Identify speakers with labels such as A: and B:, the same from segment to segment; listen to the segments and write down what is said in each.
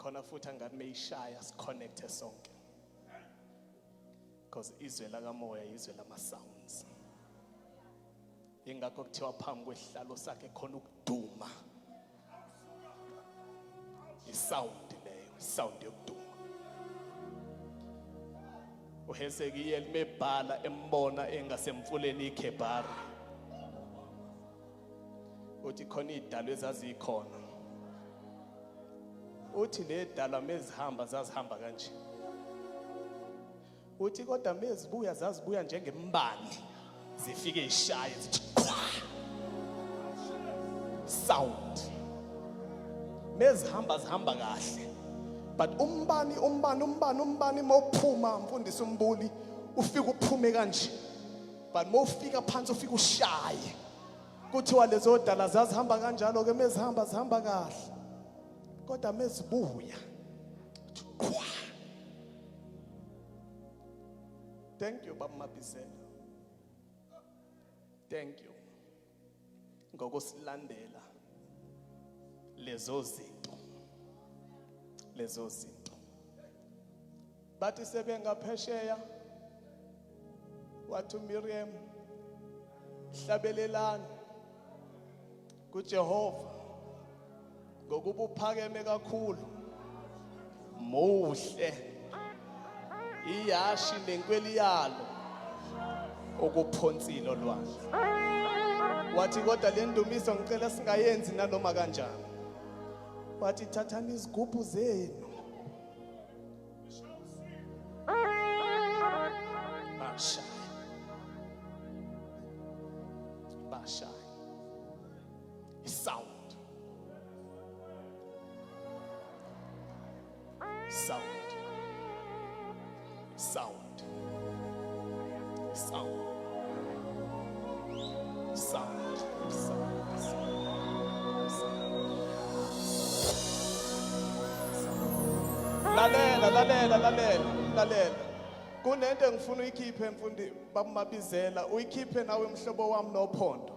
A: khona futhi angani meyishaya siconnecte sonke because izwe lakamoya izwe lama sounds. Ingakho kuthiwa phambi kwesihlalo sakhe khona ukuduma. Isound leyo, isound yokuduma. uHezekiyeli mebhala embona engasemfuleni iKhebari uthi khona idalwa ezazikhona uthi le dalwa mezihamba zazihamba kanje uthi kodwa mezibuya zazibuya njengembani zifike ishaye zithi sound mezihamba zihamba kahle but umbani mawuphuma mfundisi umbuli ufika uphume kanje but mawufika phansi ufika ushaye kuthiwa lezo dala zazihamba kanjalo ke mezihamba zihamba kahle kodwa mezibuya thank you baba Mabizela thank you ngokusilandela lezo zinto bathi sebengaphesheya wathi Miriam hlabelelana kuJehova ngokuba uphakeme kakhulu muhle iyashi nenkweli yalo okuphonsile olwandle wathi kodwa le ndumiso ngicela singayenzi nanoma kanjani wathi thathani izigubhu zenu basha sound lalela kunento engifuna uyikhiphe mfundi baba Mabizela uyikhiphe nawe mhlobo wami noPhondo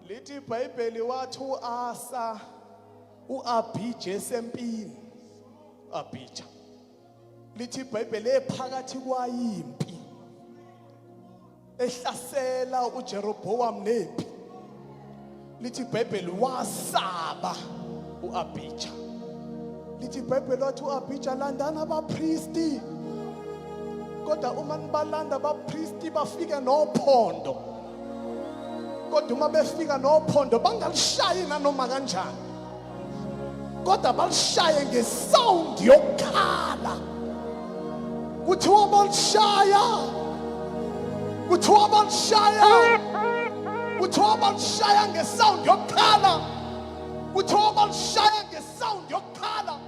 A: lithi iBhayibheli wathi uAsa uAbija esempini Abija lithi iBhayibheli ephakathi kwayimpi ehlasela uJeroboam nempi lithi iBhayibheli wasaba uAbija lithi iBhayibheli wathi uAbija landana abapristi kodwa uma nibalanda abapristi bafike noPhondo kodwa uma befika noPhondo bangalishayi nanoma kanjani kodwa balishaye ngesound yokukhala kuthiwa balishaya ngesound yokukhala kuthiwa balishaya ngesound yokukhala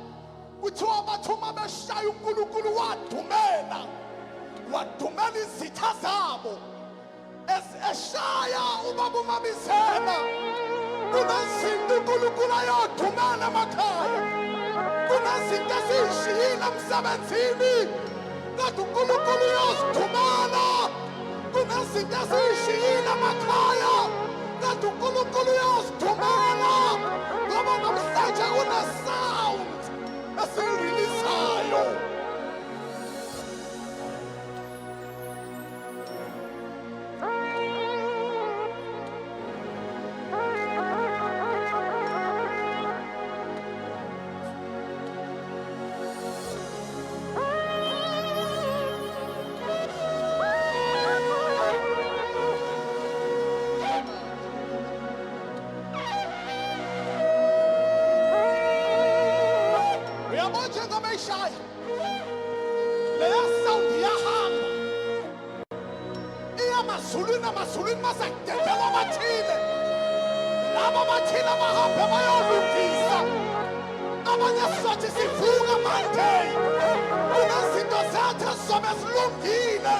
A: kuthiwa bathi uma beshaya uNkulunkulu wadumela izitha zabo eshaya ubaba uMabizela kunezinto uNkulunkulu ayodumela emakhaya kunezinto ezishiyile emsebenzini kodwa uNkulunkulu uyozidumela kunezinto ezishiyile emakhaya kodwa uNkulunkulu uyozidumela ngoba namhlanje kunesound esiyirilisayo Amazulwini masakudedela abathile laba bathile abahambe bayolungisa abanye sizothi sivuka Monday kunezinto zethu ezizobe zilungile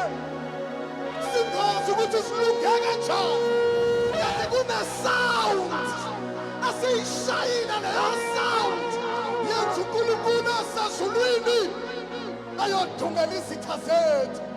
A: singazi ukuthi silunge kanjani kanti kunesound asiyishayile leyo sound yenza uNkulunkulu asezulwini ayodumela izitha zethu.